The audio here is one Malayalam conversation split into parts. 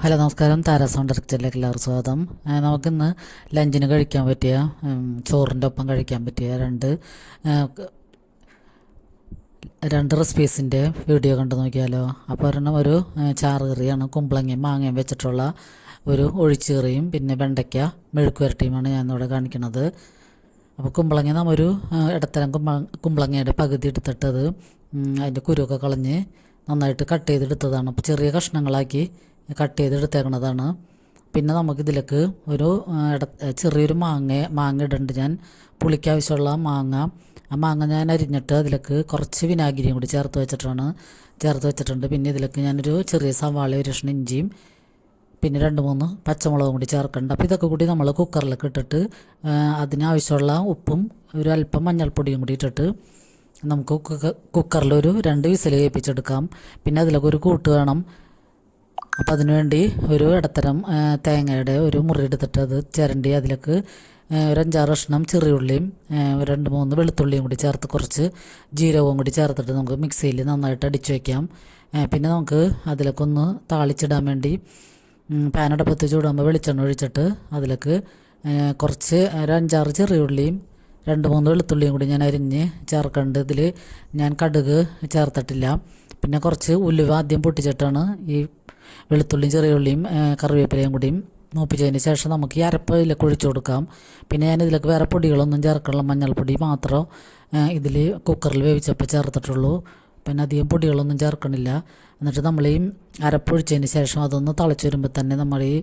ഹലോ നമസ്കാരം, താരാസൗണ്ട് ഡയറക്ടറിലേക്ക് എല്ലാവർക്കും സ്വാഗതം. നമുക്കിന്ന് ലഞ്ചിന് കഴിക്കാൻ പറ്റിയ ചോറിൻ്റെ ഒപ്പം കഴിക്കാൻ പറ്റിയ രണ്ട് റെസിപ്പീസിൻ്റെ വീഡിയോ കണ്ടു നോക്കിയാലോ. അപ്പോൾ ഒരെണ്ണം ഒരു ചാറ് കറിയാണ്, കുമ്പളങ്ങയും മാങ്ങയും വെച്ചിട്ടുള്ള ഒരു ഒഴിച്ചുകറിയും പിന്നെ വെണ്ടയ്ക്ക മെഴുക്ക് വരട്ടിയുമാണ് ഞാനിവിടെ കാണിക്കുന്നത്. അപ്പോൾ കുമ്പളങ്ങ നമ്മൊരു ഇടത്തരം കുമ്പളങ്ങയുടെ പകുതി എടുത്തിട്ടത് അതിൻ്റെ കുരുവൊക്കെ കളഞ്ഞ് നന്നായിട്ട് കട്ട് ചെയ്തെടുത്തതാണ്. അപ്പോൾ ചെറിയ കഷ്ണങ്ങളാക്കി കട്ട് ചെയ്തെടുത്തേക്കണതാണ്. പിന്നെ നമുക്കിതിലേക്ക് ഒരു ചെറിയൊരു മാങ്ങ ഇടുന്നുണ്ട് ഞാൻ. പുളിക്ക് ആവശ്യമുള്ള മാങ്ങ, ആ മാങ്ങ ഞാൻ അരിഞ്ഞിട്ട് അതിലേക്ക് കുറച്ച് വിനാഗിരിയും കൂടി ചേർത്ത് വെച്ചിട്ടുണ്ട്. പിന്നെ ഇതിലേക്ക് ഞാനൊരു ചെറിയ സവാള, ഒരു കഷ്ണം ഇഞ്ചിയും പിന്നെ 2-3 പച്ചമുളകും കൂടി ചേർക്കുന്നുണ്ട്. അപ്പോൾ ഇതൊക്കെ കൂടി നമ്മൾ കുക്കറിലൊക്കെ ഇട്ടിട്ട് അതിനാവശ്യമുള്ള ഉപ്പും ഒരു അല്പം മഞ്ഞൾപ്പൊടിയും കൂടി ഇട്ടിട്ട് നമുക്ക് കുക്കറിലൊരു 2 വിസിൽ കേൾപ്പിച്ചെടുക്കാം. പിന്നെ അതിലൊക്കെ ഒരു കൂട്ട് വേണം. അപ്പോൾ അതിനുവേണ്ടി ഒരു ഇടത്തരം തേങ്ങയുടെ ഒരു മുറി എടുത്തിട്ട് അത് ചിരണ്ടി അതിലേക്ക് ഒരു 5-6 കഷ്ണം ചെറിയുള്ളിയും 2-3 വെളുത്തുള്ളിയും കൂടി ചേർത്ത് കുറച്ച് ജീരകവും കൂടി ചേർത്തിട്ട് നമുക്ക് മിക്സിയിൽ നന്നായിട്ട് അടിച്ചു വയ്ക്കാം. പിന്നെ നമുക്ക് അതിലേക്ക് ഒന്ന് താളിച്ചിടാൻ വേണ്ടി പാനടപ്പത്ത് ചൂടാകുമ്പോൾ വെളിച്ചെണ്ണ ഒഴിച്ചിട്ട് അതിലേക്ക് കുറച്ച് ഒരു 5-6 ചെറിയുള്ളിയും 2-3 വെളുത്തുള്ളിയും കൂടി ഞാൻ അരിഞ്ഞ് ചേർക്കുന്നുണ്ട്. ഇതിൽ ഞാൻ കടുക് ചേർത്തിട്ടില്ല. പിന്നെ കുറച്ച് ഉലുവ ആദ്യം പൊട്ടിച്ചിട്ടാണ് ഈ വെളുത്തുള്ളിയും ചെറിയുള്ളിയും കറിവേപ്പിലയും കൂടിയും മൂപ്പിച്ചതിന് ശേഷം നമുക്ക് ഈ അരപ്പ് ഇതിലേക്ക് ഒഴിച്ചു കൊടുക്കാം. പിന്നെ ഞാൻ ഇതിലേക്ക് വേറെ പൊടികളൊന്നും ചേർക്കാനുള്ള, മഞ്ഞൾപ്പൊടി മാത്രം ഇതിൽ കുക്കറിൽ വേവിച്ചപ്പോൾ ചേർത്തിട്ടുള്ളൂ. പിന്നെ അധികം പൊടികളൊന്നും ചേർക്കണില്ല. എന്നിട്ട് നമ്മൾ ഈ അരപ്പൊഴിച്ചതിന് ശേഷം അതൊന്ന് തിളച്ച് വരുമ്പോൾ തന്നെ നമ്മൾ ഈ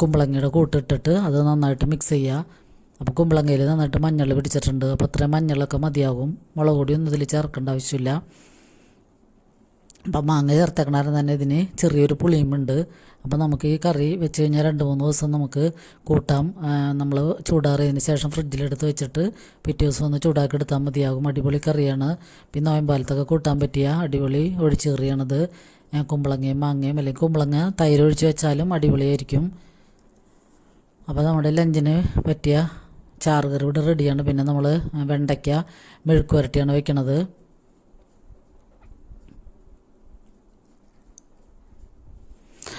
കുമ്പളങ്ങയുടെ കൂട്ടിട്ടിട്ട് അത് നന്നായിട്ട് മിക്സ് ചെയ്യുക. അപ്പോൾ കുമ്പളങ്ങയിൽ നന്നായിട്ട് മഞ്ഞൾ പിടിച്ചിട്ടുണ്ട്. അപ്പോൾ അത്രയും മഞ്ഞളൊക്കെ മതിയാകും. മുളക് പൊടിയൊന്നും ഇതിൽ ചേർക്കേണ്ട ആവശ്യമില്ല. അപ്പം മാങ്ങ ചേർത്തേക്കണാരം തന്നെ ഇതിന് ചെറിയൊരു പുളിയുമുണ്ട്. അപ്പോൾ നമുക്ക് ഈ കറി വെച്ച് കഴിഞ്ഞാൽ 2-3 ദിവസം നമുക്ക് കൂട്ടാം. നമ്മൾ ചൂടാറിയതിന് ശേഷം ഫ്രിഡ്ജിലെടുത്ത് വെച്ചിട്ട് പിറ്റേ ദിവസം ഒന്ന് ചൂടാക്കി എടുത്താൽ മതിയാകും. അടിപൊളി കറിയാണ്. പിന്നെ നോയമ്പാലത്തൊക്കെ കൂട്ടാൻ പറ്റിയ അടിപൊളി ഒഴിച്ച് കറിയാണത്. കുമ്പളങ്ങയും മാങ്ങയും അല്ലെങ്കിൽ കുമ്പളങ്ങ തൈര് ഒഴിച്ച് വെച്ചാലും അടിപൊളിയായിരിക്കും. അപ്പോൾ നമ്മുടെ ലഞ്ചിന് പറ്റിയ ചാറ് കറി ഇവിടെ റെഡിയാണ്. പിന്നെ നമ്മൾ വെണ്ടയ്ക്ക മെഴുക്ക് വരട്ടിയാണ് വെക്കണത്.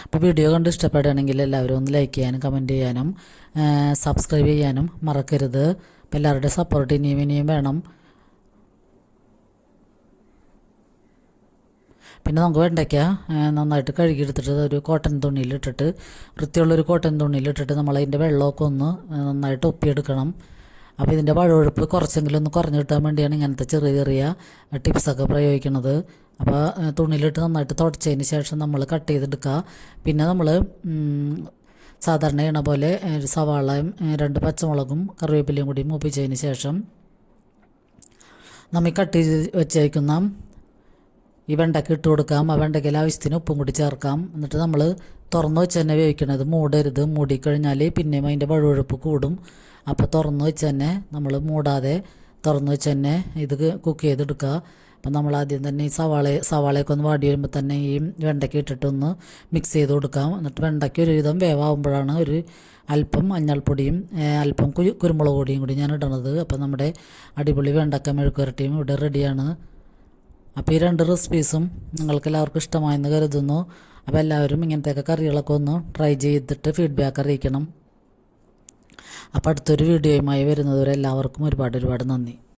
അപ്പോൾ വീഡിയോ കണ്ട് ഇഷ്ടപ്പെടുകയാണെങ്കിൽ എല്ലാവരും ഒന്ന് ലൈക്ക് ചെയ്യാനും കമൻറ്റ് ചെയ്യാനും സബ്സ്ക്രൈബ് ചെയ്യാനും മറക്കരുത്. അപ്പോൾ എല്ലാവരുടെ സപ്പോർട്ട് ഇനിയും വേണം. പിന്നെ നമുക്ക് വെണ്ടയ്ക്ക നന്നായിട്ട് കഴുകിയെടുത്തിട്ട് ഒരു കോട്ടൺ തുണിയിലിട്ടിട്ട്, വൃത്തിയുള്ളൊരു കോട്ടൺ തുണിയിലിട്ടിട്ട് നമ്മളതിൻ്റെ വെള്ളമൊക്കെ ഒന്ന് നന്നായിട്ട് ഒപ്പിയെടുക്കണം. അപ്പോൾ ഇതിൻ്റെ വഴുവഴുപ്പ് കുറച്ചെങ്കിലും ഒന്ന് കുറഞ്ഞു കിട്ടാൻ വേണ്ടിയാണ് ഇങ്ങനത്തെ ചെറിയ ചെറിയ ടിപ്സൊക്കെ പ്രയോഗിക്കുന്നത്. അപ്പോൾ തുണിയിലിട്ട് നന്നായിട്ട് തുടച്ചതിന് ശേഷം നമ്മൾ കട്ട് ചെയ്തെടുക്കുക. പിന്നെ നമ്മൾ സാധാരണ ചെയ്യണ പോലെ ഒരു സവാളയും 2 പച്ചമുളകും കറിവേപ്പിലയും കൂടി മൂപ്പിച്ചതിന് ശേഷം നമ്മൾ കട്ട് ചെയ്ത് വെച്ചേക്കുന്ന ഈ വെണ്ടയ്ക്ക് ഇട്ട് കൊടുക്കാം. ആ വെണ്ടയ്ക്കയിൽ ആവശ്യത്തിന് ഉപ്പും കൂടി ചേർക്കാം. എന്നിട്ട് നമ്മൾ തുറന്ന് വെച്ച് തന്നെ വേവിക്കണത്, മൂടരുത്. മൂടിക്കഴിഞ്ഞാൽ പിന്നെയും അതിൻ്റെ വഴുവഴുപ്പ് കൂടും. അപ്പോൾ തുറന്ന് വെച്ച് തന്നെ നമ്മൾ മൂടാതെ തുറന്ന് വെച്ച് തന്നെ ഇത് കുക്ക് ചെയ്തെടുക്കുക. അപ്പം നമ്മൾ ആദ്യം തന്നെ ഈ സവാളയൊക്കെ ഒന്ന് വാടി വരുമ്പോൾ തന്നെ ഈ വെണ്ടയ്ക്ക് ഇട്ടിട്ടൊന്ന് മിക്സ് ചെയ്ത് കൊടുക്കാം. എന്നിട്ട് വെണ്ടയ്ക്ക് ഒരുവിധം വേവാകുമ്പോഴാണ് ഒരു അല്പം മഞ്ഞൾപ്പൊടിയും അല്പം കുരുമുളക് പൊടിയും കൂടി ഞാൻ ഇടണത്. അപ്പോൾ നമ്മുടെ അടിപൊളി വെണ്ടയ്ക്ക മെഴുക്ക് വരട്ടിയും ഇവിടെ റെഡിയാണ്. അപ്പോൾ ഈ 2 റെസിപ്പീസും നിങ്ങൾക്ക് എല്ലാവർക്കും ഇഷ്ടമായെന്ന് കരുതുന്നു. അപ്പോൾ എല്ലാവരും ഇങ്ങനത്തെയൊക്കെ കറികളൊക്കെ ഒന്ന് ട്രൈ ചെയ്തിട്ട് ഫീഡ്ബാക്ക് അറിയിക്കണം. അപ്പോൾ അടുത്തൊരു വീഡിയോയുമായി വരുന്നതുവരെ എല്ലാവർക്കും ഒരുപാട് നന്ദി.